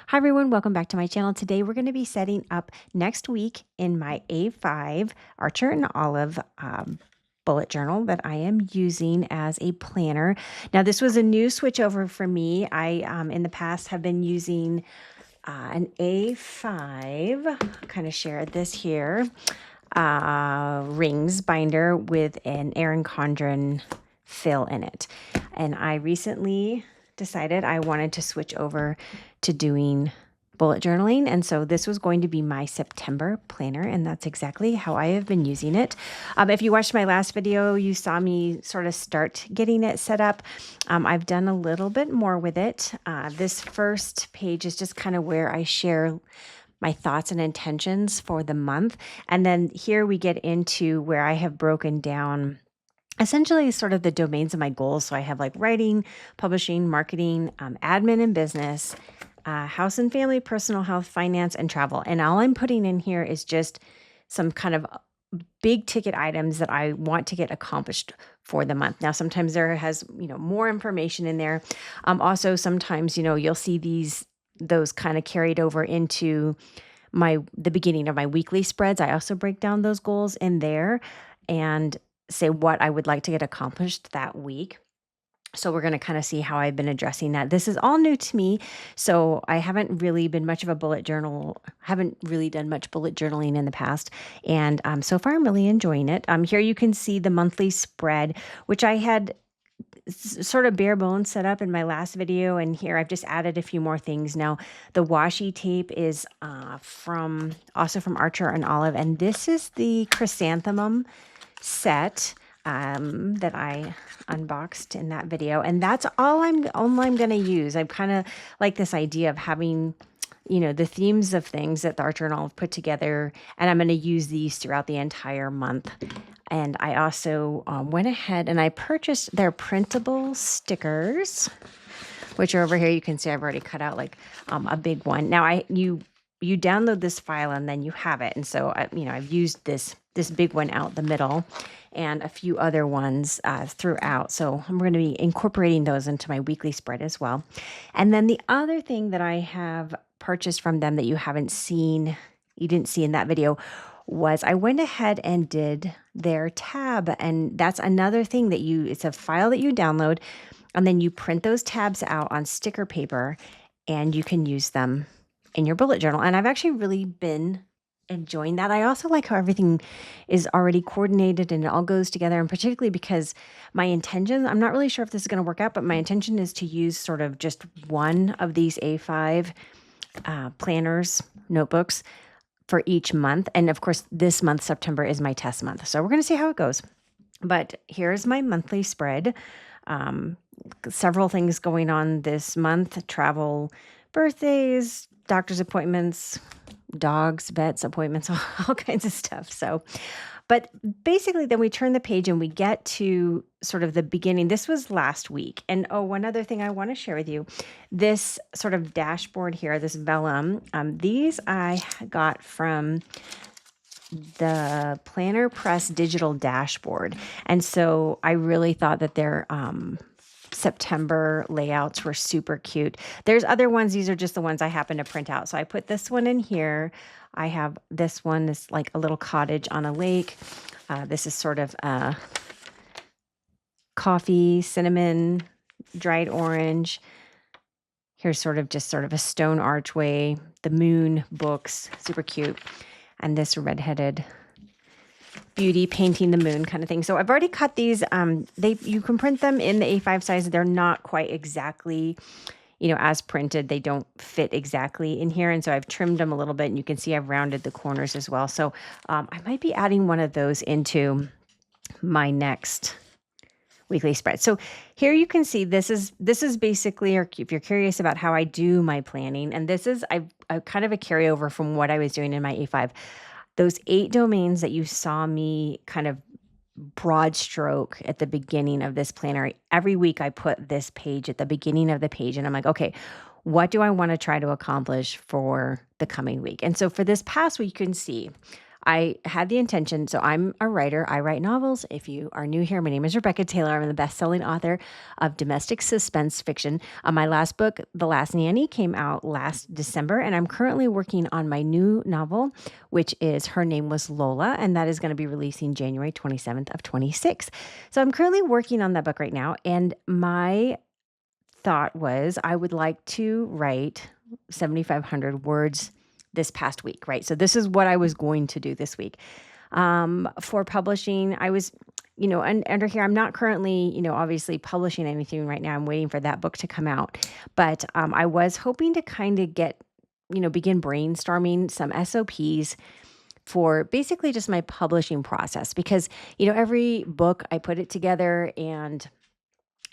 Hi everyone, welcome back to my channel. Today we're going to be setting up next week in my A5 Archer and Olive bullet journal that I am using as a planner. Now this was a new switch over for me. I in the past have been using an A5, kind of shared this here, rings binder with an Erin Condren fill in it. And I recently decided I wanted to switch over to doing bullet journaling. And so this was going to be my September planner, and that's exactly how I have been using it. If you watched my last video, you saw me sort of start getting it set up. I've done a little bit more with it. This first page is just kind of where I share my thoughts and intentions for the month. And then here we get into where I have broken down essentially sort of the domains of my goals. So I have like writing, publishing, marketing, admin and business, house and family, personal health, finance, and travel. And all I'm putting in here is just some kind of big ticket items that I want to get accomplished for the month. Now, sometimes there has, more information in there. Also, sometimes, you'll see those kind of carried over into the beginning of my weekly spreads. I also break down those goals in there and say what I would like to get accomplished that week. So we're going to kind of see how I've been addressing that. This is all new to me. So I haven't really been much of a haven't really done much bullet journaling in the past. And so far I'm really enjoying it. Here you can see the monthly spread, which I had sort of bare bones set up in my last video. And here I've just added a few more things. Now the washi tape is also from Archer and Olive. And this is the Chrysanthemum set that I unboxed in that video. And that's all I'm going to use. I'm kind of like this idea of having, the themes of things that the Archer and Olive put together. And I'm going to use these throughout the entire month. And I also went ahead and I purchased their printable stickers, which are over here. You can see I've already cut out like a big one. Now you download this file and then you have it. And so I've used this big one out the middle and a few other ones throughout. So I'm going to be incorporating those into my weekly spread as well. And then the other thing that I have purchased from them that you didn't see in that video, was I went ahead and did their tab. And that's another thing it's a file that you download and then you print those tabs out on sticker paper and you can use them in your bullet journal. And I've actually really been enjoying that. I also like how everything is already coordinated and it all goes together, and particularly because my intention, I'm not really sure if this is going to work out, but my intention is to use sort of just one of these A5 planners, notebooks for each month. And of course, this month, September, is my test month. So we're going to see how it goes. But here's my monthly spread. Several things going on this month: travel, birthdays, doctor's appointments, dogs, vets appointments, all kinds of stuff. So, but basically then we turn the page and we get to sort of the beginning. This was last week. And one other thing I want to share with you, this sort of dashboard here, this vellum, these I got from the Planner Press Digital Dashboard. And so I really thought that their September layouts were super cute. There's other ones. These are just the ones I happen to print out. So I put this one in here. I have this one, this like a little cottage on a lake. This is sort of coffee, cinnamon, dried orange. Here's sort of a stone archway, the moon, books, super cute. And this redheaded beauty painting the moon kind of thing. So I've already cut these. You can print them in the A5 size. They're not quite exactly, as printed. They don't fit exactly in here. And so I've trimmed them a little bit, and you can see I've rounded the corners as well. So I might be adding one of those into my next weekly spread. So here you can see this is basically, or if you're curious about how I do my planning, and this is I kind of a carryover from what I was doing in my A5. Those 8 domains that you saw me kind of broad stroke at the beginning of this planner, every week I put this page at the beginning of the page, and I'm like, okay, what do I want to try to accomplish for the coming week? And so for this past week, you can see I had the intention. So I'm a writer. I write novels. If you are new here, my name is Rebecca Taylor. I'm the best-selling author of domestic suspense fiction. My last book, The Last Nanny, came out last December, and I'm currently working on my new novel, which is Her Name Was Lola, and that is going to be releasing January 27th of 26. So I'm currently working on that book right now, and my thought was I would like to write 7,500 words this past week, right? So this is what I was going to do this week. For publishing, I was, and under here, I'm not currently, obviously publishing anything right now. I'm waiting for that book to come out. But I was hoping to kind of get, begin brainstorming some SOPs for basically just my publishing process because, every book I put it together and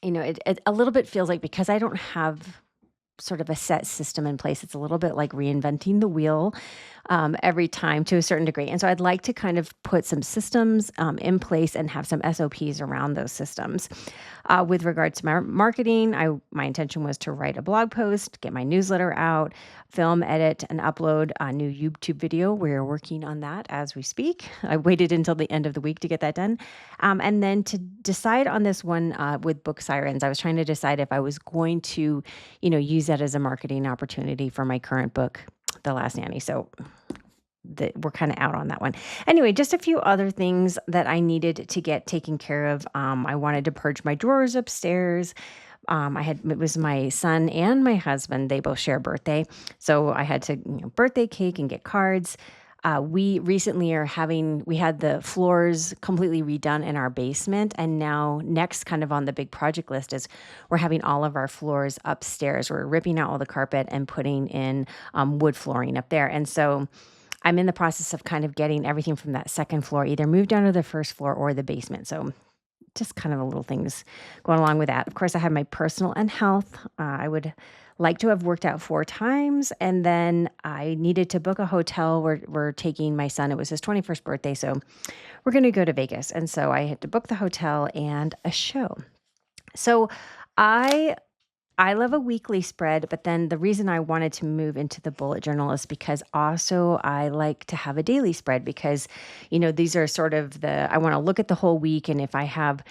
it a little bit feels like because I don't have sort of a set system in place, it's a little bit like reinventing the wheel every time to a certain degree. And so I'd like to kind of put some systems in place and have some SOPs around those systems. With regards to my marketing, my intention was to write a blog post, get my newsletter out, film, edit, and upload a new YouTube video. We're working on that as we speak. I waited until the end of the week to get that done. And then to decide on this one with Book Sirens, I was trying to decide if I was going to, use that as a marketing opportunity for my current book, The Last Nanny. So we're kind of out on that one. Anyway, just a few other things that I needed to get taken care of. I wanted to purge my drawers upstairs. It was my son and my husband. They both share a birthday. So I had to, birthday cake and get cards. We recently we had the floors completely redone in our basement. And now next kind of on the big project list is we're having all of our floors upstairs. We're ripping out all the carpet and putting in wood flooring up there. And so I'm in the process of kind of getting everything from that second floor, either moved down to the first floor or the basement. So just kind of a little things going along with that. Of course, I have my personal and health. I would like to have worked out 4 times, and then I needed to book a hotel. We're taking my son. It was his 21st birthday, so we're going to go to Vegas. And so I had to book the hotel and a show. So I love a weekly spread, but then the reason I wanted to move into the bullet journal is because also I like to have a daily spread because, these are sort of I want to look at the whole week. And if I have,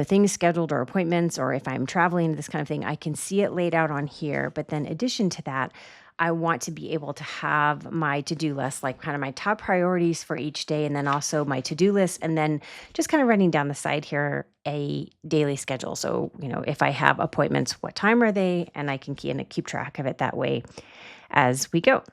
things scheduled or appointments, or if I'm traveling, this kind of thing, I can see it laid out on here. But then in addition to that, I want to be able to have my to-do list, like kind of my top priorities for each day, and then also my to-do list, and then just kind of running down the side here a daily schedule. So, if I have appointments, what time are they? And I can keep track of it that way as we go.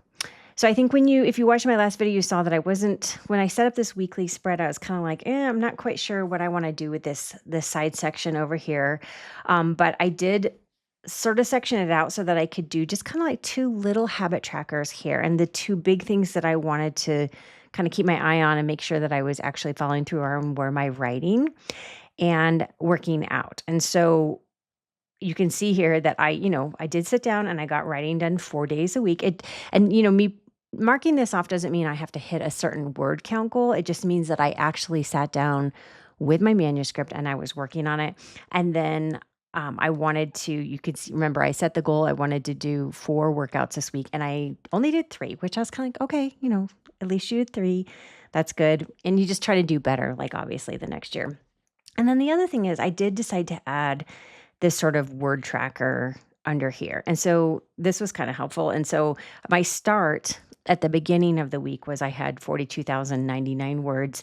So I think if you watched my last video, you saw that when I set up this weekly spread, I was kind of like, I'm not quite sure what I want to do with this side section over here. But I did sort of section it out so that I could do just kind of like 2 little habit trackers here. And the 2 big things that I wanted to kind of keep my eye on and make sure that I was actually following through were my writing and working out. And so you can see here that I did sit down and I got writing done 4 days a week. Me marking this off doesn't mean I have to hit a certain word count goal. It just means that I actually sat down with my manuscript and I was working on it. And then I wanted to, you could see, remember, I set the goal. I wanted to do 4 workouts this week and I only did 3, which I was kind of like, okay, at least you did 3. That's good. And you just try to do better, like obviously the next year. And then the other thing is I did decide to add this sort of word tracker under here. And so this was kind of helpful. And so my start at the beginning of the week was I had 42,099 words.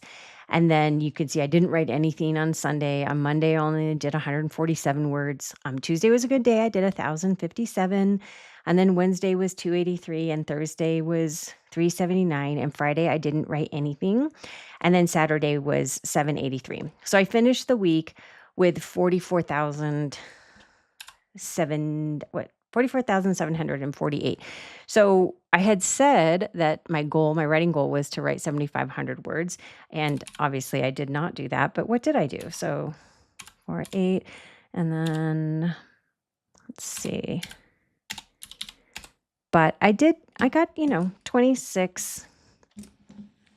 And then you could see I didn't write anything on Sunday. On Monday, I only did 147 words. Tuesday was a good day. I did 1,057. And then Wednesday was 283. And Thursday was 379. And Friday, I didn't write anything. And then Saturday was 783. So I finished the week with 44,748. So I had said that my writing goal was to write 7,500 words. And obviously I did not do that, but what did I do? So 8, and then let's see. But I got, 26.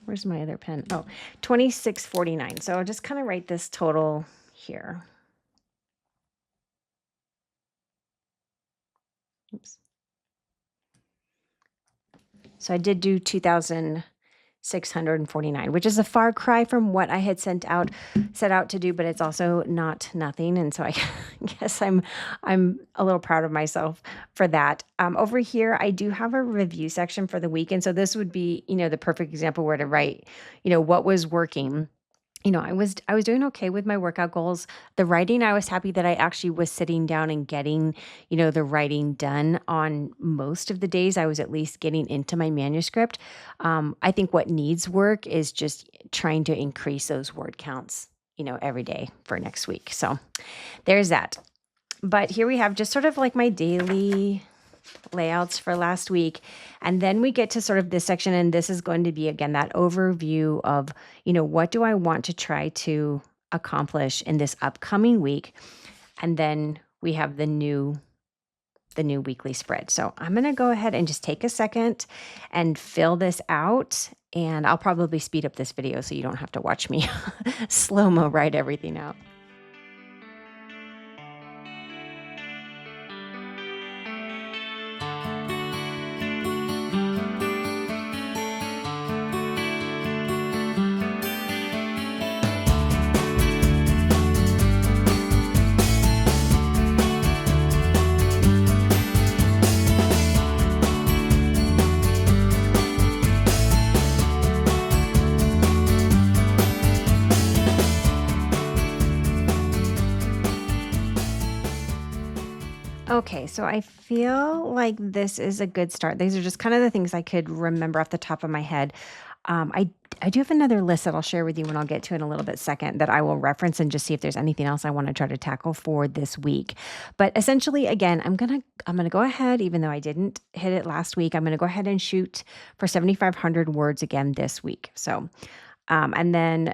Where's my other pen? Oh, 2649. So I'll just kind of write this total here. Oops. So I did do 2,000 $649, which is a far cry from what I had set out to do, but it's also not nothing. And so I guess I'm a little proud of myself for that. Over here, I do have a review section for the week. And so this would be, the perfect example where to write, what was working. I was doing okay with my workout goals. The writing, I was happy that I actually was sitting down and getting, the writing done on most of the days. I was at least getting into my manuscript. I think what needs work is just trying to increase those word counts, every day for next week. So there's that. But here we have just sort of like my daily layouts for last week. And then we get to sort of this section, and this is going to be, again, that overview of, what do I want to try to accomplish in this upcoming week? And then we have the new weekly spread. So I'm going to go ahead and just take a second and fill this out. And I'll probably speed up this video so you don't have to watch me slow-mo write everything out. Okay, so I feel like this is a good start. These are just kind of the things I could remember off the top of my head. I do have another list that I'll share with you when I'll get to in a little bit second that I will reference and just see if there's anything else I want to try to tackle for this week. But essentially, again, I'm gonna go ahead, even though I didn't hit it last week, I'm gonna go ahead and shoot for 7,500 words again this week. So and then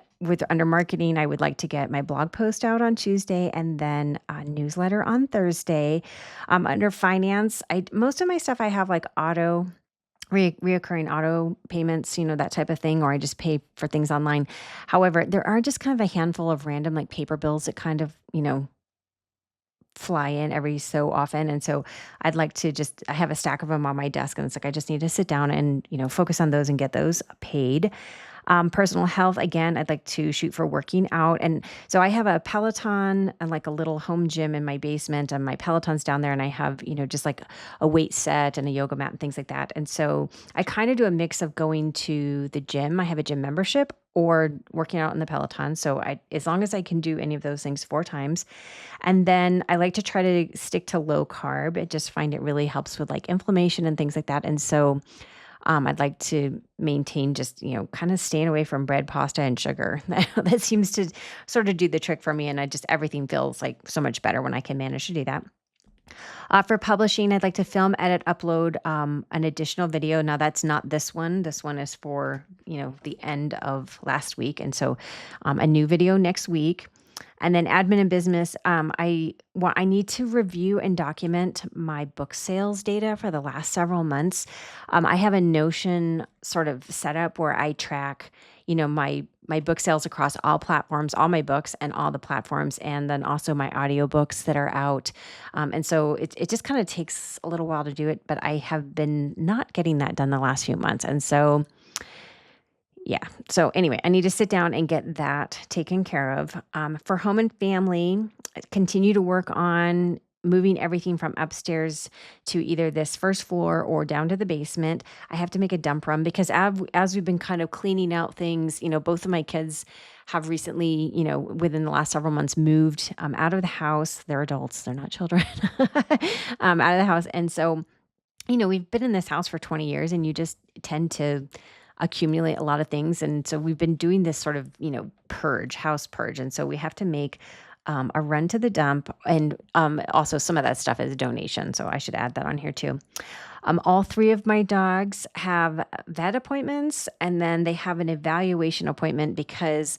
under marketing, I would like to get my blog post out on Tuesday and then a newsletter on Thursday. Under finance, most of my stuff I have like reoccurring auto payments, that type of thing, or I just pay for things online. However, there are just kind of a handful of random like paper bills that kind of, fly in every so often. And so I'd like to I have a stack of them on my desk, and it's like I just need to sit down and, focus on those and get those paid. Personal health, again, I'd like to shoot for working out. And so I have a Peloton and like a little home gym in my basement, and my Peloton's down there, and I have, just like a weight set and a yoga mat and things like that. And so I kind of do a mix of going to the gym. I have a gym membership or working out in the Peloton. So as long as I can do any of those things 4 times. And then I like to try to stick to low carb. I just find it really helps with like inflammation and things like that. And so I'd like to maintain just, kind of staying away from bread, pasta, and sugar. That seems to sort of do the trick for me. And everything feels like so much better when I can manage to do that. For publishing, I'd like to film, edit, upload an additional video. Now that's not this one. This one is for, the end of last week. And so a new video next week. And then admin and business, I need to review and document my book sales data for the last several months. I have a Notion sort of setup where I track, my book sales across all platforms, all my books and all the platforms, and then also my audiobooks that are out. And so it just kind of takes a little while to do it, but I have been not getting that done the last few months. And so yeah. So anyway, I need to sit down and get that taken care of. For home and family, I continue to work on moving everything from upstairs to either this first floor or down to the basement. I have to make a dump run because as we've been kind of cleaning out things, both of my kids have recently, within the last several months moved out of the house. They're adults. They're not children. Out of the house. And so, we've been in this house for 20 years, and you just tend to accumulate a lot of things. And so we've been doing this sort of, house purge. And so we have to make a run to the dump. And also some of that stuff is a donation. So I should add that on here too. All 3 of my dogs have vet appointments, and then they have an evaluation appointment because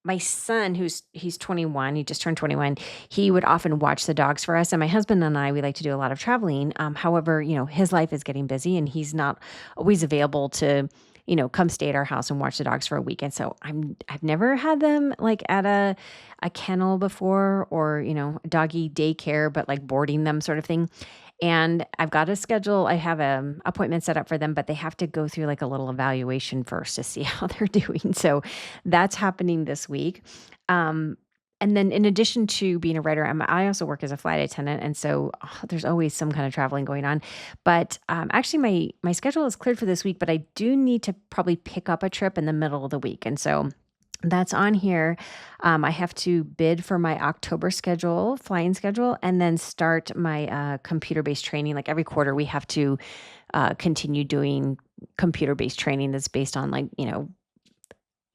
my son, he's 21, he just turned 21, he would often watch the dogs for us. And my husband and I, we like to do a lot of traveling. However, his life is getting busy, and he's not always available to, come stay at our house and watch the dogs for a weekend. So I've never had them like at a kennel before, or, doggy daycare, but like boarding them sort of thing. And I've got a schedule. I have a appointment set up for them, but they have to go through like a little evaluation first to see how they're doing. So that's happening this week. Um, and then in addition to being a writer, I also work as a flight attendant. And so there's always some kind of traveling going on. But actually, my schedule is cleared for this week, but I do need to probably pick up a trip in the middle of the week. And so that's on here. I have to bid for my October schedule, flying schedule, and then start my computer-based training. Like every quarter, we have to continue doing computer-based training that's based on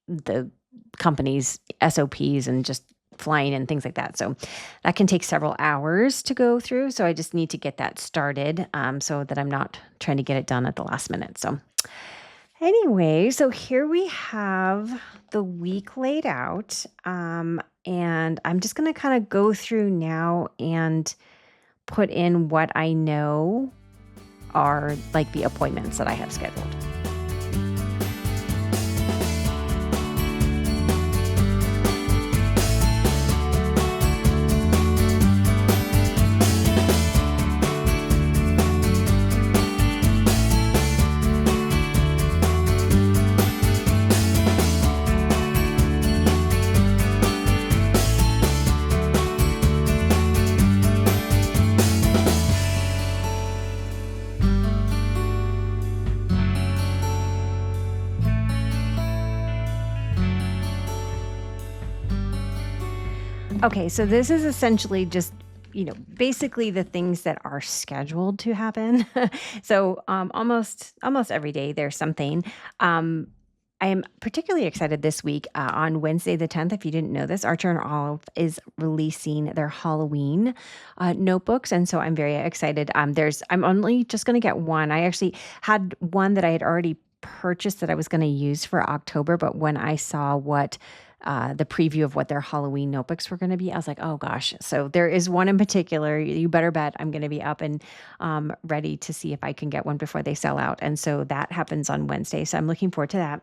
the company's SOPs and just flying and things like that. So that can take several hours to go through. So I just need to get that started so that I'm not trying to get it done at the last minute. So anyway, so here we have the week laid out. And I'm just going to kind of go through now and put in what I know are like the appointments that I have scheduled. Okay, so this is essentially just, basically the things that are scheduled to happen. So almost every day there's something. I am particularly excited this week on Wednesday the 10th. If you didn't know this, Archer and Olive is releasing their Halloween notebooks, and so I'm very excited. I'm only just going to get one. I actually had one that I had already purchased that I was going to use for October, but when I saw what the preview of what their Halloween notebooks were going to be, I was like, oh gosh. So there is one in particular. You better bet I'm going to be up and ready to see if I can get one before they sell out. And so that happens on Wednesday. So I'm looking forward to that.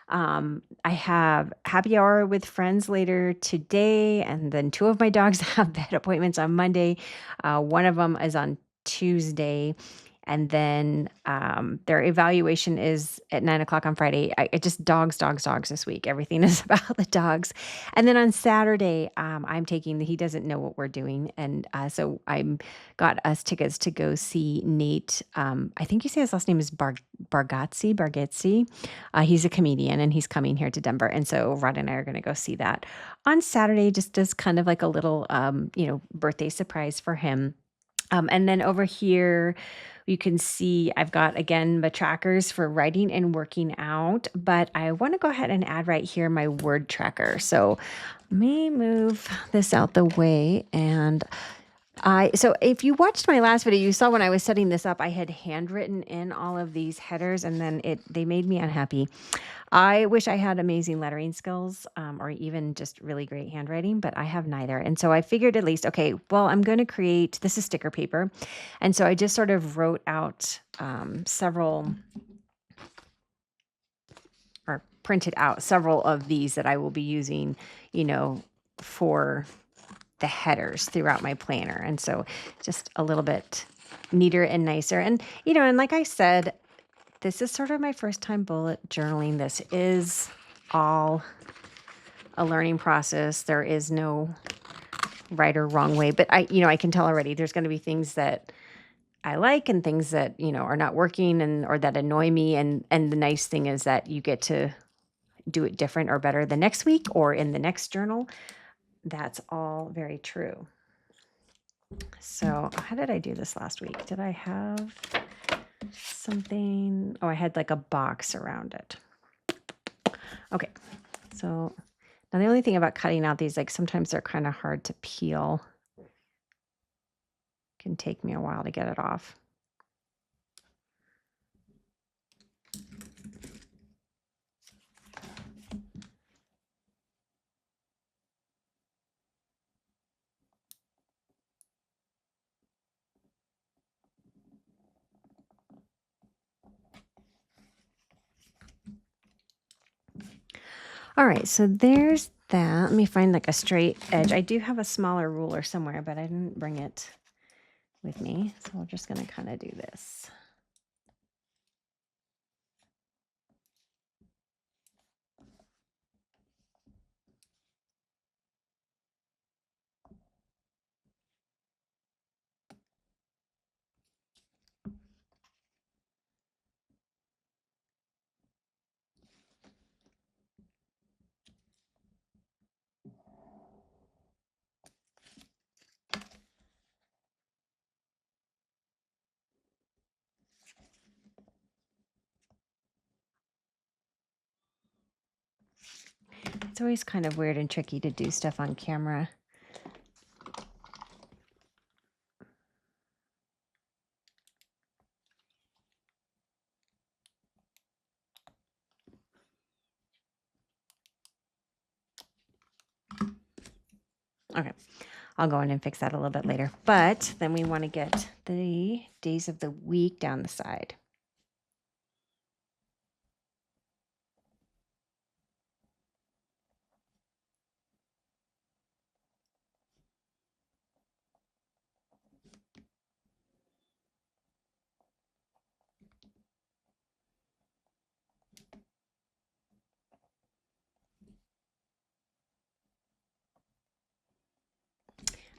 I have happy hour with friends later today, and then 2 of my dogs have vet appointments on Monday. One of them is on Tuesday. And then their evaluation is at 9 o'clock on Friday. I just dogs this week. Everything is about the dogs. And then on Saturday, he doesn't know what we're doing. And so I'm got us tickets to go see Nate. I think you say his last name is Bargatze. He's a comedian and he's coming here to Denver. And so Rod and I are going to go see that on Saturday, just as kind of like a little, birthday surprise for him. And then over here, you can see I've got, again, the trackers for writing and working out, but I want to go ahead and add right here my word tracker. So let me move this out the way. And so if you watched my last video, you saw when I was setting this up, I had handwritten in all of these headers, and then they made me unhappy. I wish I had amazing lettering skills, or even just really great handwriting, but I have neither. And so I figured at least, okay, well, I'm going to create, this is sticker paper. And so I just sort of wrote out printed out several of these that I will be using, for the headers throughout my planner. And so just a little bit neater and nicer. And, and like I said, this is sort of my first time bullet journaling. This is all a learning process. There is no right or wrong way, but I can tell already there's going to be things that I like and things that, are not working or that annoy me. And the nice thing is that you get to do it different or better the next week or in the next journal. That's all very true. So how did I do this last week? Did I have something? Oh, I had like a box around it. Okay. So now the only thing about cutting out these, like sometimes they're kind of hard to peel. It can take me a while to get it off. All right, so there's that. Let me find like a straight edge. I do have a smaller ruler somewhere, but I didn't bring it with me. So we're just going to kind of do this. It's always kind of weird and tricky to do stuff on camera. Okay, I'll go in and fix that a little bit later. But then we want to get the days of the week down the side.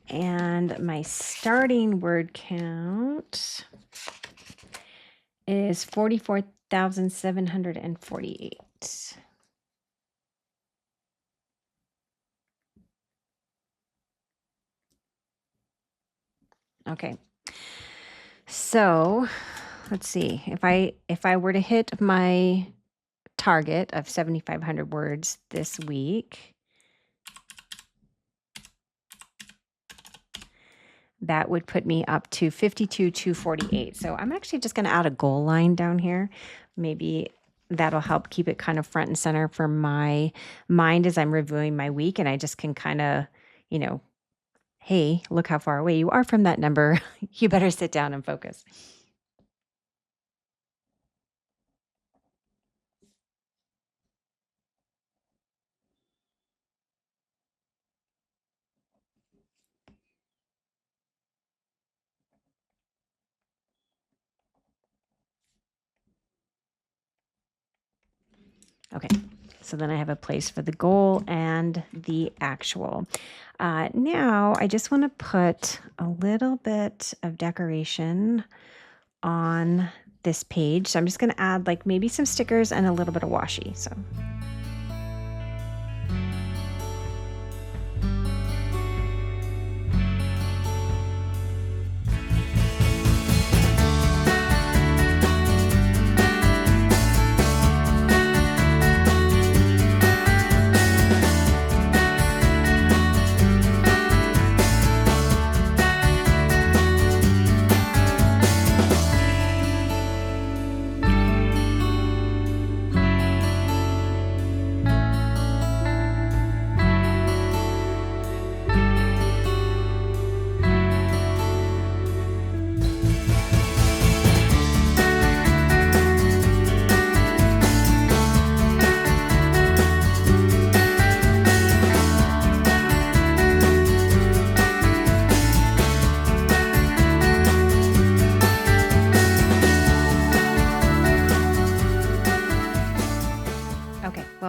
And my starting word count is 44,748. Okay. So let's see. If I were to hit my target of 7,500 words this week, that would put me up to 52,248. So I'm actually just going to add a goal line down here. Maybe that'll help keep it kind of front and center for my mind as I'm reviewing my week. And I just can kind of, you know, hey, look how far away you are from that number. You better sit down and focus. Okay, so then I have a place for the goal and the actual. Now I just want to put a little bit of decoration on this page. So I'm just going to add like maybe some stickers and a little bit of washi. So.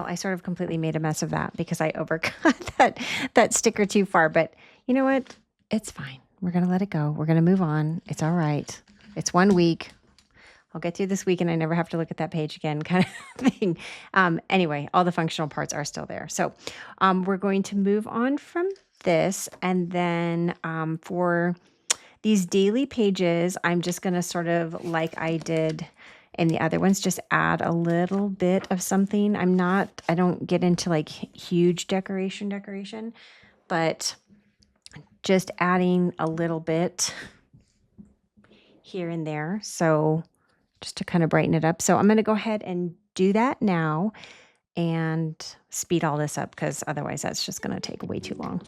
I sort of completely made a mess of that because I overcut that sticker too far. But you know what? It's fine. We're going to let it go. We're going to move on. It's all right. It's 1 week. I'll get through this week and I never have to look at that page again kind of thing. Anyway, all the functional parts are still there. So we're going to move on from this. And then for these daily pages, I'm just going to sort of like I did in the other ones, just add a little bit of something. I don't get into like huge decoration, but just adding a little bit here and there. So just to kind of brighten it up. So I'm going to go ahead and do that now and speed all this up because otherwise that's just going to take way too long.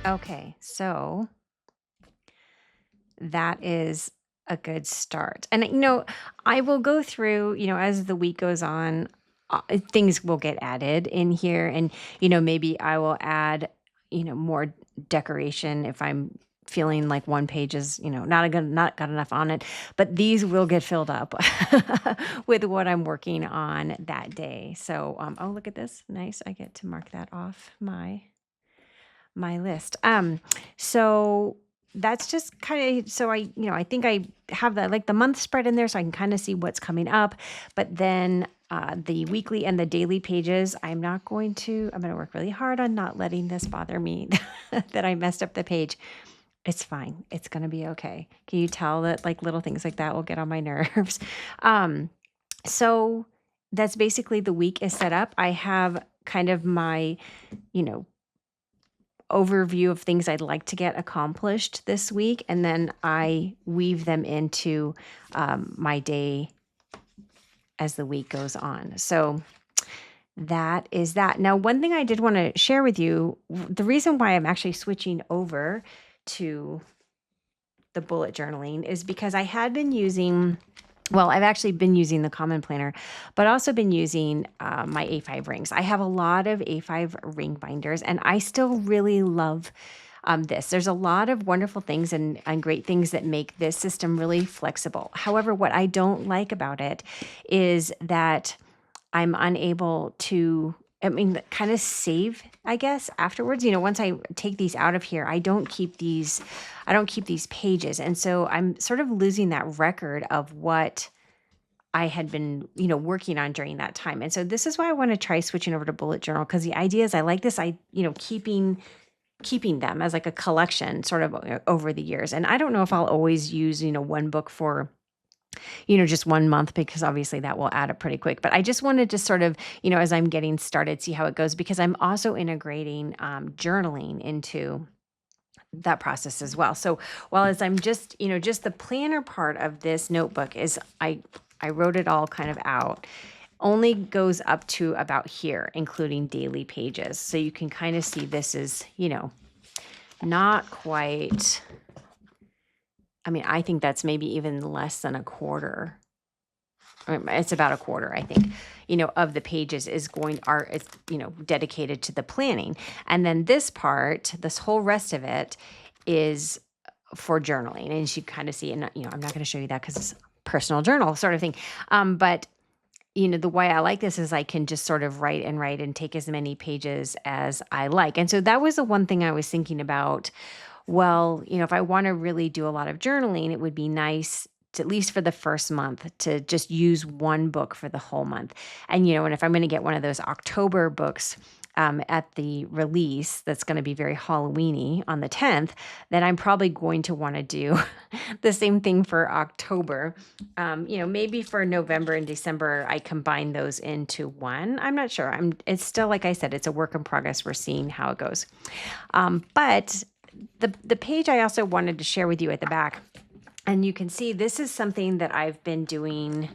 Okay, so that is a good start. And, I will go through, as the week goes on, things will get added in here. And, maybe I will add, more decoration if I'm feeling like one page is, not got enough on it. But these will get filled up with what I'm working on that day. So, oh, look at this. Nice. I get to mark that off my list. So that's just kind of so I think I have that like the month spread in there so I can kind of see what's coming up. But then the weekly and the daily pages, I'm going to work really hard on not letting this bother me that I messed up the page. It's fine. It's gonna be okay. Can you tell that like little things like that will get on my nerves? Um, so that's basically the week is set up. I have kind of my, you know, overview of things I'd like to get accomplished this week, and then I weave them into my day as the week goes on. So that is that. Now, one thing I did want to share with you, the reason why I'm actually switching over to the bullet journaling is because I had been using, well, I've actually been using the Common Planner, but also been using my A5 rings. I have a lot of A5 ring binders, and I still really love this. There's a lot of wonderful things and great things that make this system really flexible. However, what I don't like about it is that I'm unable to, kind of save, I guess, afterwards. Once I take these out of here, I don't keep these pages. And so I'm sort of losing that record of what I had been, working on during that time. And so this is why I want to try switching over to bullet journal, because the idea is I like this, keeping them as like a collection sort of over the years. And I don't know if I'll always use, one book for just 1 month, because obviously that will add up pretty quick. But I just wanted to sort of, as I'm getting started, see how it goes, because I'm also integrating journaling into that process as well. So while as I'm just, just the planner part of this notebook is I wrote it all kind of out, only goes up to about here, including daily pages. So you can kind of see this is, not quite, I think that's maybe even less than a quarter. It's about a quarter, I think, of the pages is dedicated to the planning. And then this whole rest of it is for journaling. And you kind of see, and I'm not going to show you that because it's personal journal sort of thing. But the way I like this is I can just sort of write and take as many pages as I like. And so that was the one thing I was thinking about. Well, if I want to really do a lot of journaling, it would be nice to, at least for the first month, to just use one book for the whole month. And, and if I'm going to get one of those October books at the release, that's going to be very Halloween-y on the 10th, then I'm probably going to want to do the same thing for October. Maybe for November and December, I combine those into one. I'm not sure. It's still, like I said, it's a work in progress. We're seeing how it goes. But the page I also wanted to share with you at the back, and you can see this is something that I've been doing.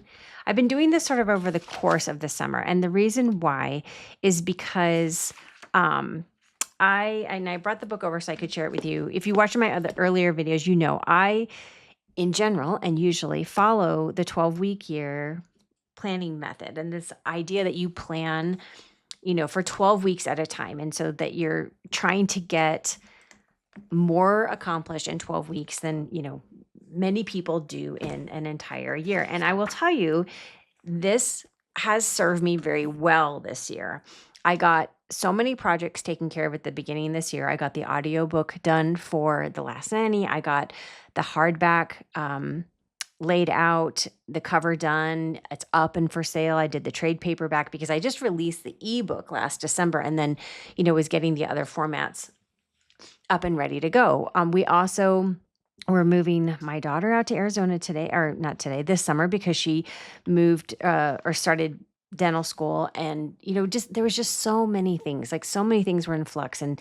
I've been doing this sort of over the course of the summer. And the reason why is because I brought the book over so I could share it with you. If you watch my other earlier videos, I, in general and usually, follow the 12-week year planning method. And this idea that you plan, for 12 weeks at a time. And so that you're trying to get more accomplished in 12 weeks than, many people do in an entire year. And I will tell you, this has served me very well this year. I got so many projects taken care of at the beginning this year. I got the audiobook done for The Last Nanny. I got the hardback laid out, the cover done. It's up and for sale. I did the trade paperback because I just released the ebook last December, and then, was getting the other formats up and ready to go. We're moving my daughter out to Arizona this summer, because she moved or started dental school. And, there was just so many things, were in flux and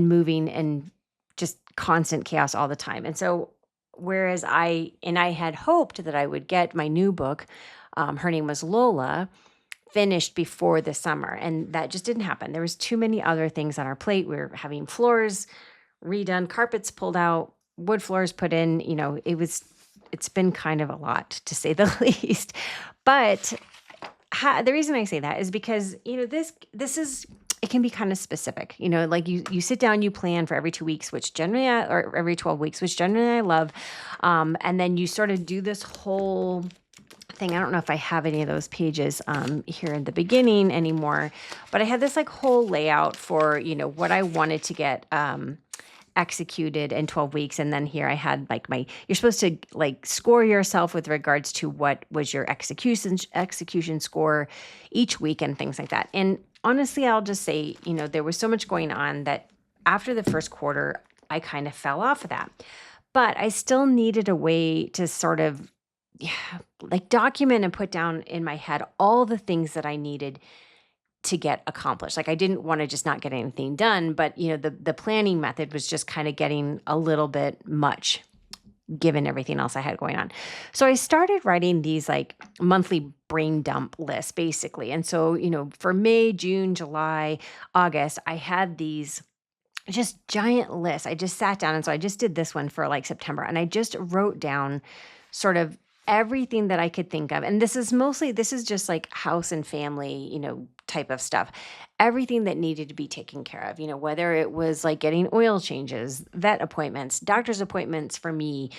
moving and just constant chaos all the time. And so, whereas I had hoped that I would get my new book, Her Name Was Lola, finished before the summer. And that just didn't happen. There was too many other things on our plate. We were having floors redone, carpets pulled out, wood floors put in. It's been kind of a lot, to say the least. But the reason I say that is because, this is, it can be kind of specific, like you sit down, you plan for every 2 weeks, which generally, or every 12 weeks, which generally I love. And then you sort of do this whole thing. I don't know if I have any of those pages here in the beginning anymore, but I had this like whole layout for, what I wanted to get executed in 12 weeks. And then here I had like you're supposed to like score yourself with regards to what was your execution score each week and things like that. And honestly, I'll just say, there was so much going on that after the first quarter, I kind of fell off of that. But I still needed a way to sort of like document and put down in my head all the things that I needed to get accomplished. Like I didn't want to just not get anything done, but the planning method was just kind of getting a little bit much given everything else I had going on. So I started writing these like monthly brain dump lists basically. And so, for May, June, July, August, I had these just giant lists. I just sat down. And so I just did this one for like September, and I just wrote down sort of everything that I could think of. And this is just like house and family, type of stuff. Everything that needed to be taken care of, whether it was like getting oil changes, vet appointments, doctor's appointments for me,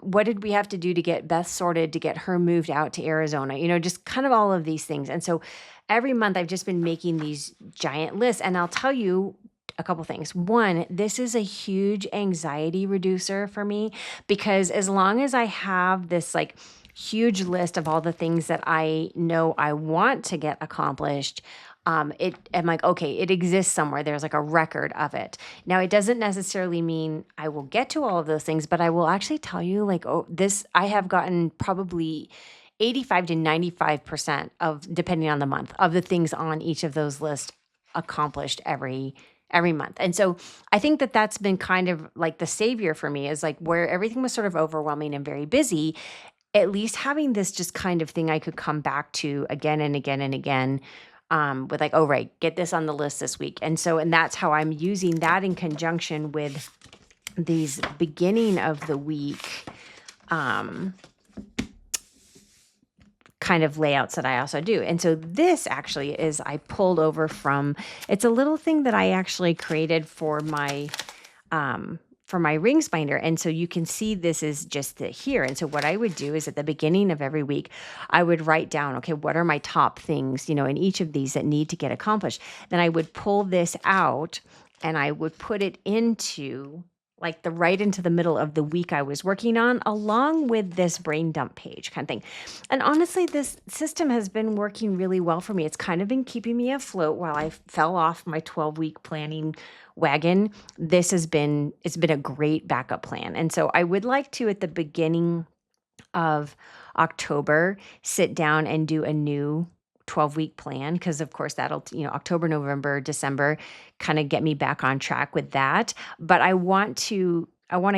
what did we have to do to get Beth sorted to get her moved out to Arizona, just kind of all of these things. And so every month I've just been making these giant lists. And I'll tell you a couple things. One, this is a huge anxiety reducer for me, because as long as I have this like huge list of all the things that I know I want to get accomplished, I'm like, okay, it exists somewhere. There's like a record of it. Now, it doesn't necessarily mean I will get to all of those things, but I will actually tell you like, I have gotten probably 85 to 95% of, depending on the month, of the things on each of those lists accomplished every month. And so I think that that's been kind of like the savior for me, is like where everything was sort of overwhelming and very busy, at least having this just kind of thing I could come back to again and again and again, with like, oh, right, get this on the list this week. And that's how I'm using that in conjunction with these beginning of the week, kind of layouts that I also do. And so this actually is, I pulled over from, it's a little thing that I actually created for my rings binder. And so you can see this is just here. And so what I would do is at the beginning of every week, I would write down, okay, what are my top things, in each of these that need to get accomplished. Then I would pull this out and I would put it into like right into the middle of the week I was working on, along with this brain dump page kind of thing. And honestly, this system has been working really well for me. It's kind of been keeping me afloat while I fell off my 12-week planning wagon. It's been a great backup plan. And so I would like to, at the beginning of October, sit down and do a new 12-week plan, because of course that'll, October, November, December, kind of get me back on track with that. But I want to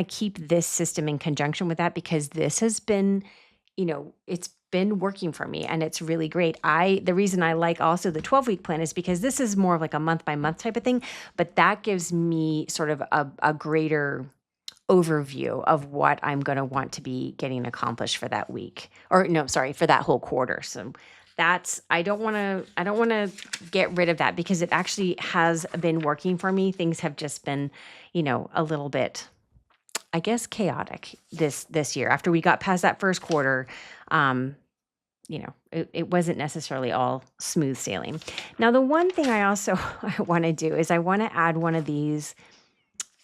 keep this system in conjunction with that, because this has been, it's been working for me and it's really great. The reason I like also the 12-week plan is because this is more of like a month by month type of thing, but that gives me sort of a greater overview of what I'm going to want to be getting accomplished for that week, or no, sorry, for that whole quarter. So I don't want to get rid of that, because it actually has been working for me. Things have just been, a little bit, I guess, chaotic this year. After we got past that first quarter, it wasn't necessarily all smooth sailing. Now, the one thing I want to do is I want to add one of these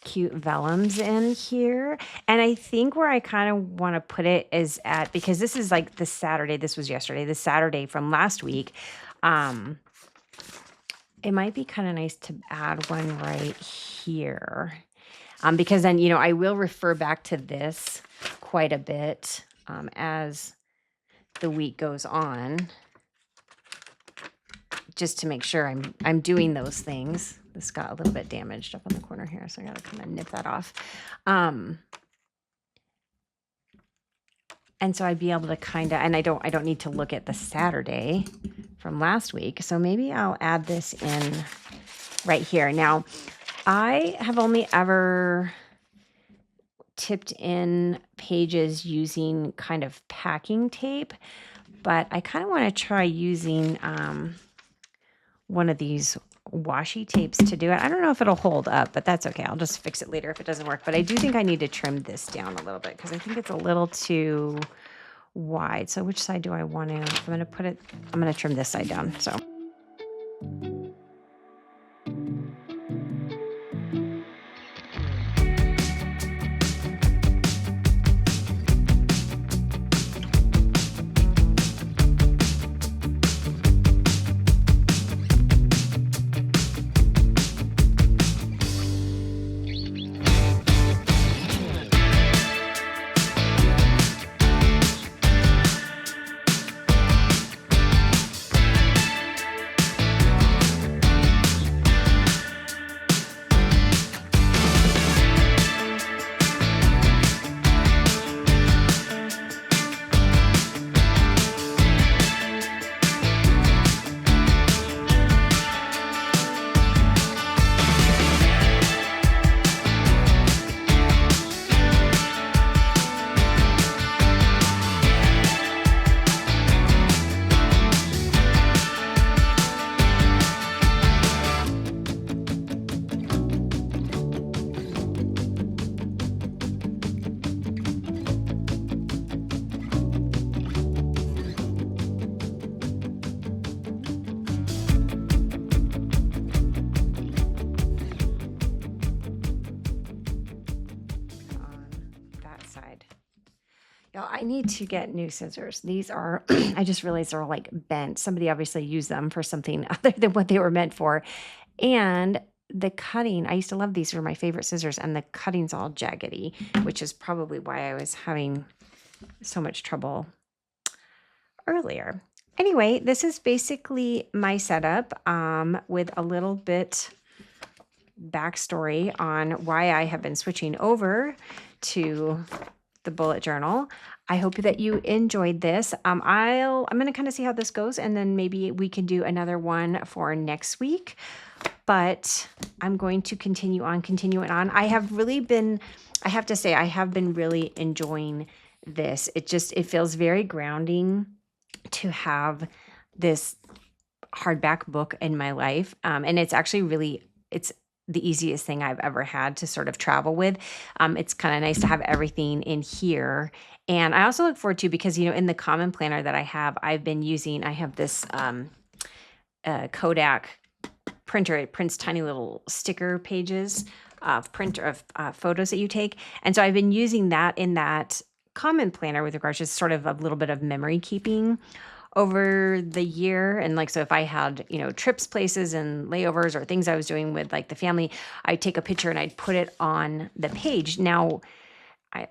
cute vellums in here. And I think where I kind of want to put it is because this is like the Saturday, this was yesterday, the Saturday from last week. It might be kind of nice to add one right here. Because then, I will refer back to this quite a bit as the week goes on, just to make sure I'm doing those things. This got a little bit damaged up on the corner here, so I got to kind of nip that off. And so I'd be able to kind of, and I don't need to look at the Saturday from last week. So maybe I'll add this in right here. Now, I have only ever tipped in pages using kind of packing tape, but I kind of want to try using one of these washi tapes to do it. I don't know if it'll hold up, but that's okay. I'll just fix it later if it doesn't work. But I do think I need to trim this down a little bit because I think it's a little too wide. So which side do I want to? I'm going to trim this side down. So. Y'all, I need to get new scissors. These are, I just realized they're like bent. Somebody obviously used them for something other than what they were meant for. And the cutting, I used to love these, were my favorite scissors, and the cutting's all jaggedy, which is probably why I was having so much trouble earlier. Anyway, this is basically my setup with a little bit backstory on why I have been switching over to the bullet journal. I hope that you enjoyed this. I'm going to kind of see how this goes, and then maybe we can do another one for next week. But I'm going to continue it on. I have to say, I have been really enjoying this. It feels very grounding to have this hardback book in my life. And it's actually it's the easiest thing I've ever had to sort of travel with. It's kind of nice to have everything in here. And I also look forward to, because, in the common planner that I have this Kodak printer. It prints tiny little sticker pages of photos that you take. And so I've been using that in that common planner with regards to sort of a little bit of memory keeping over the year. And so if I had, trips, places, and layovers, or things I was doing with the family, I'd take a picture and I'd put it on the page. Now,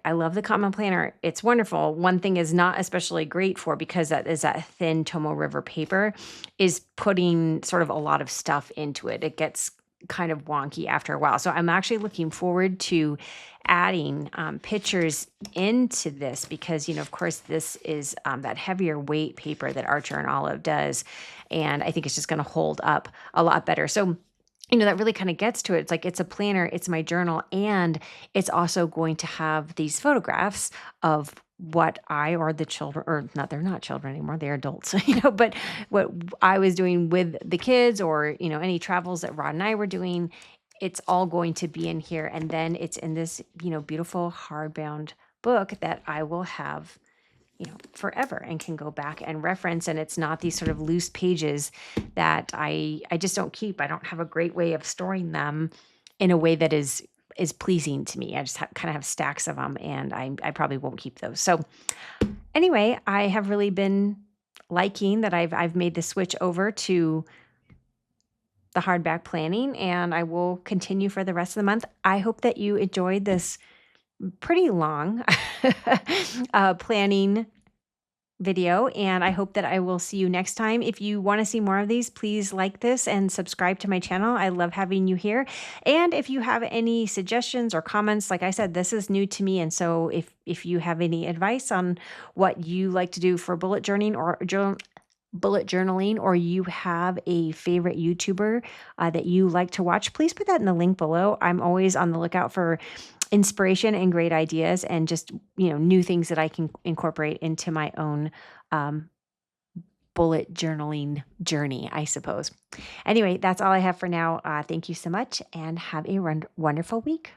I love the common planner. It's wonderful. One thing is not especially great for, because that thin Tomo River paper, is putting sort of a lot of stuff into it. It gets kind of wonky after a while. So I'm actually looking forward to adding pictures into this, because, of course, this is that heavier weight paper that Archer and Olive does. And I think it's just going to hold up a lot better. So that really kind of gets to it. It's a planner, it's my journal, and it's also going to have these photographs of what I or the children, or not, they're not children anymore, they're adults, but what I was doing with the kids, or, any travels that Rod and I were doing, it's all going to be in here. And then it's in this, beautiful hardbound book that I will have forever and can go back and reference. And it's not these sort of loose pages that I just don't keep. I don't have a great way of storing them in a way that is pleasing to me. I just kind of have stacks of them, and I probably won't keep those. So anyway, I have really been liking that I've made the switch over to the hardback planning, and I will continue for the rest of the month. I hope that you enjoyed this pretty long planning video, and I hope that I will see you next time. If you want to see more of these, please like this and subscribe to my channel. I love having you here. And if you have any suggestions or comments, like I said, this is new to me, and so if you have any advice on what you like to do for bullet journaling or bullet journaling, or you have a favorite YouTuber that you like to watch, please put that in the link below. I'm always on the lookout for inspiration and great ideas and just, new things that I can incorporate into my own um, bullet journaling journey, I suppose. Anyway, that's all I have for now. Thank you so much and have a wonderful week.